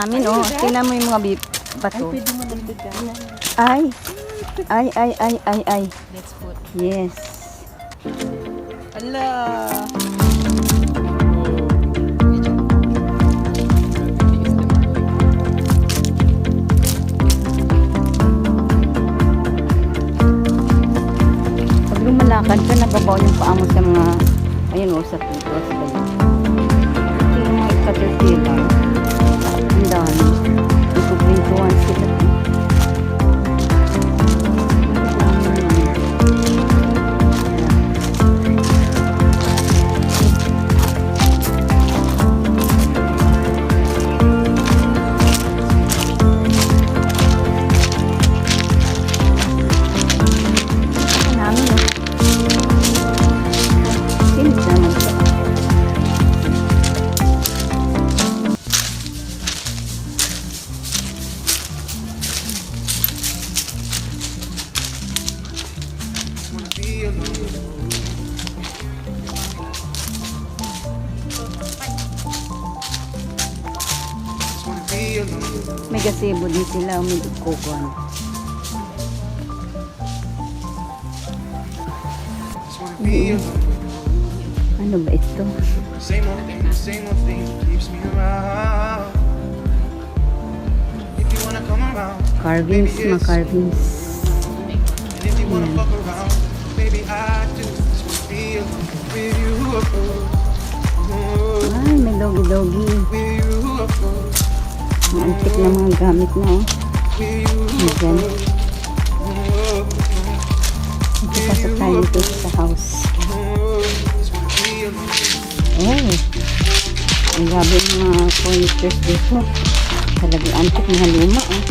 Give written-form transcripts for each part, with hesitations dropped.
namin, oh. Tingnan mo yung mga bato. Pwede mo dagdagan. Ay. Ay. Let's put. Yes. Ala. Pag lumalakad ka, nababaw yung paa mo sa mga, ayun, oh, sa putos. Ito yung mga caterpillar. Ang dami. Ipupintuan sila. May gazebo din sila, may kukuhan. Ano ba ito? Same old thing keeps me around. If you wanna come around, Carvings, mga carvings. and if you wanna fuck around, maybe I do. Just wanna feel with you, Ay, may dogi-dogi. with you, Ang antik na mga gamit na, oh. Ayan. Pasok tayo dito sa house. Oh, ang grabe ng mga furnitures dito. Talagang antik na luma, oh.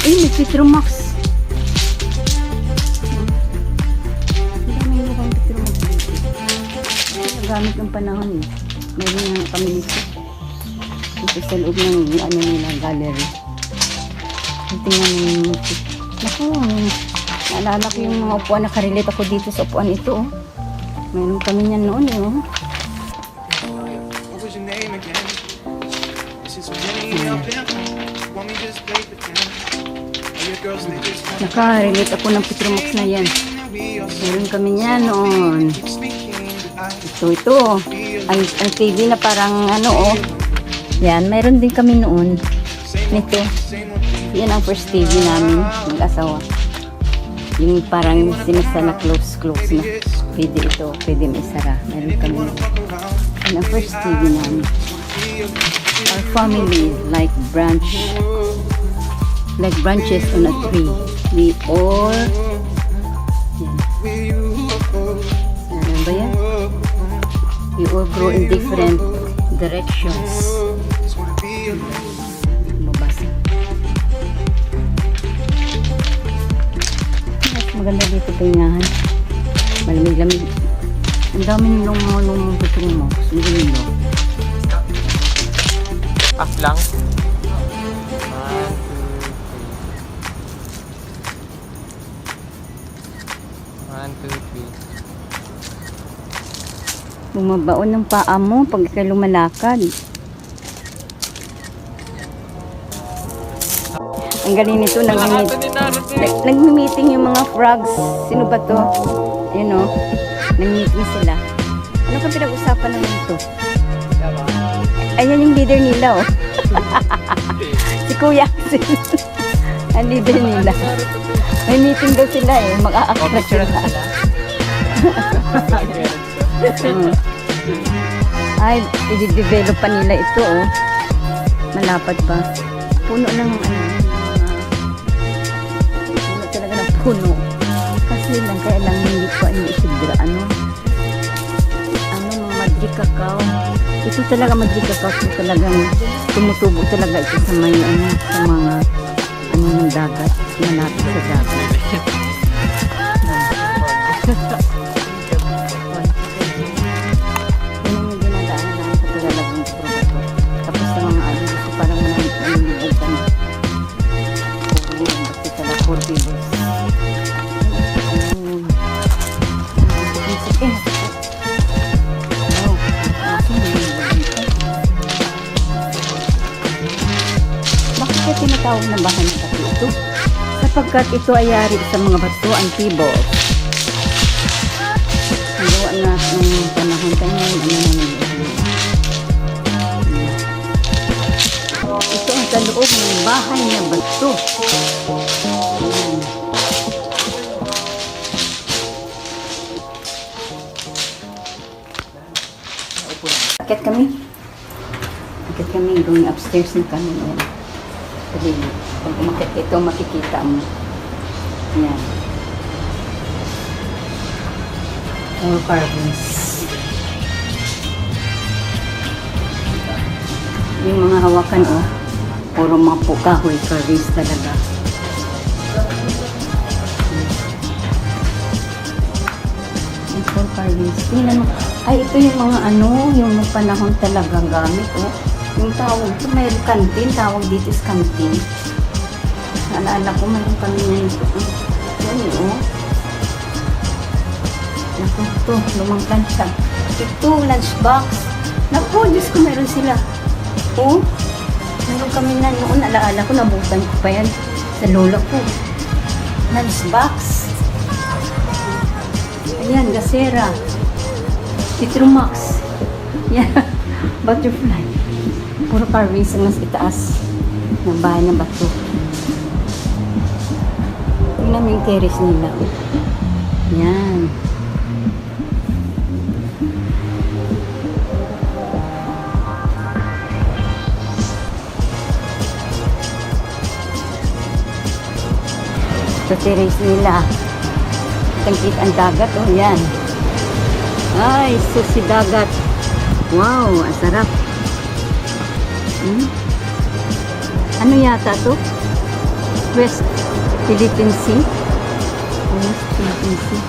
May Petromax. Ang dami yung mukhang Petromax dito. Gamit ng panahon, eh. Meron nga kami dito. Dito sa loob ng ano nila, gallery. Tingnan mo yung naku, naalala ko yung mga upuan, nakarelate ako dito sa upuan ito, oh. Meron kami niyan noon, eh, oh. What was your name again? This is Jenny up there. Want me just play pretend? All your girls they just want Nakarelate ako ng Petromax na yan. Meron kami niyan noon. Ito. Ang TV na parang ano, oh. Yan, meron din kami noon. Nito. Yan ang first TV namin, mag-asawa. Yung parang sinisala close na. Pwede ito, pwede may sara. Meron kami noon. Yan ang first TV namin. Our family is like branches on a tree. We all, yan. Ano ba yan? We all grow in different directions. Mabasa. Mas maganda dito pahingahan. Malamig-lamig. Ang dami nung putong mo. Sundin mo. Off lang. 1, 2, 3. Bumabaon ng paa mo pag ka lumalakad. Ang galing nito, nagmi-meeting yung mga frogs. Sino ba to? Yun, o. Nag-meeting sila. Ano ka pinag-usapan naman ito? Ayan yung leader nila, oh. Si Kuya. Ang leader nila. May meeting daw sila, eh. Mag-a-attract sila. Ay, i-develop pa nila ito, oh. Malapad pa. Puno ng puno talaga ng puno. Kasi lang, kaya lang hindi pa iniisidra. Ano, mga Madrid cacao. Ito talaga Madrid cacao. Ito talagang tumutubo talaga ito sa may, sa mga, ng dagat. Malapit sa dagat. tinatawag na bahay ng bato ito. Sapagkat ito ay yari sa mga bato ang tibol. Nagawa na ng panahon tayo ngayon. Ito ang sa loob ng bahay na bato. Ayan. Akit kami. Akit kami. Going upstairs na kami. Ayan. Kasi pag umakit ito, makikita mo. Ayan. All carvings. Yung mga hawakan, oh. Puro mga kahoy carvings talaga. Yung all carvings. Tingnan mo. Ay, ito yung mga ano, yung panahon talagang gamit, oh. Yung tawag, ito mayroong kantin, tawag dito is kantin. Naalala ko, mayroong kami na ito. Yan, oh. Ito, lumang plancha. Ito, lunchbox. Naku, Diyos ko, meron sila. Oh, meron kami na noon, alaala ko, nabutan ko pa yan sa lola ko. Lunchbox. Ayan, gasera. Citromax. Yan, butterfly. Puro carvings ang mas itaas ng bahay ng bato. Tingnan mo yung terrace nila. Yan. Sa terrace nila. Kitang-kita ang dagat. Oh, yan. Ay, susi dagat. Wow, ang sarap. Ano yata to? West Philippine Sea? West Philippine Sea.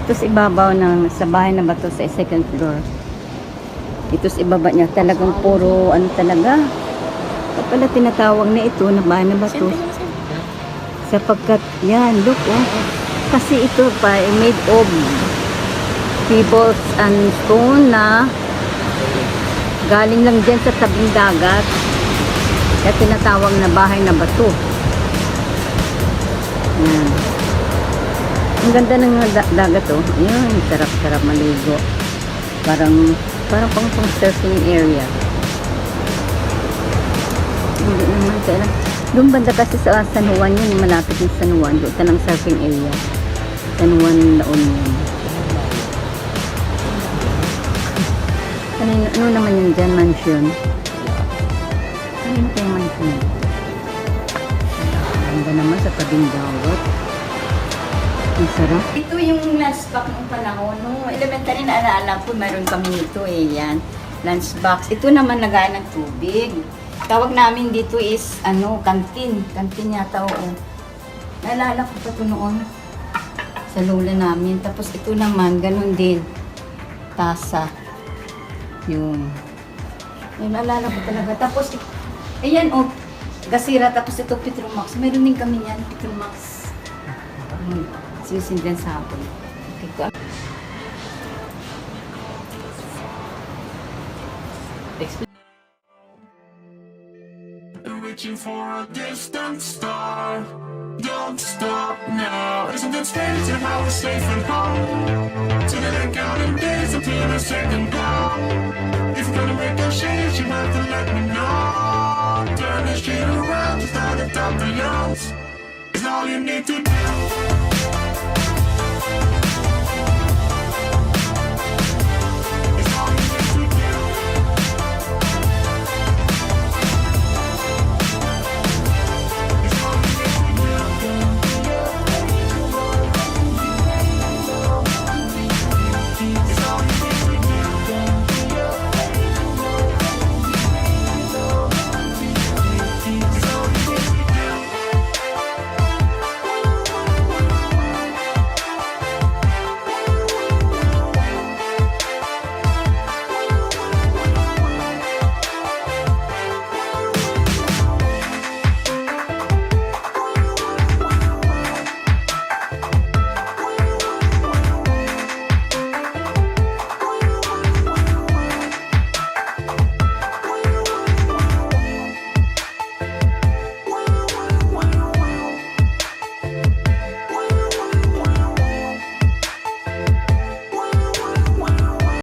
Ito sa ibabaw ng sa bahay na bato sa second floor. Ito sa ibaba niya. Talagang puro ano talaga. Kapala tinatawag na ito na bahay na bato. Sapagkat yan, look oh. Kasi ito pa ay made of pebbles and stone na galing lang dyan sa tabing dagat. Kaya tinatawag na bahay na bato. Yan. Ang ganda ng dagat oh. Ayan, sarap-sarap maligo. Parang pang surfing area. Hindi naman kaya. Doon banda kasi sa San Juan yun, malapit ng San Juan. Doon ng surfing area. San Juan La Union. Ano naman yun dyan? Mansion. Ano yun kayong mansion? Ganda naman sa tabing dagat. Ang sarap. Ito yung lunchbox ng panahon. Nung elementary na alaala ko, mayroon kami nito eh. Yan. Lunchbox. Ito naman lagayan ng tubig. Tawag namin dito is, kantin. Kantin yata, oo. Naalala ko pa ito noon sa lola namin. Tapos ito naman, ganun din. Tasa. Yun. Naalala ko talaga. Tapos, ayan, oh, gasira. Tapos ito, Petromax. Meron din kami yan, Petromax. Sinusindihan sa hapon. Okay, reaching for a distant star. Don't stop now. Isn't it strange how we're safe and home? Together counting days until the second call. If you're gonna make a change, you have to let me know. Turn the shit around, start at top the youngs. It's all you need to do.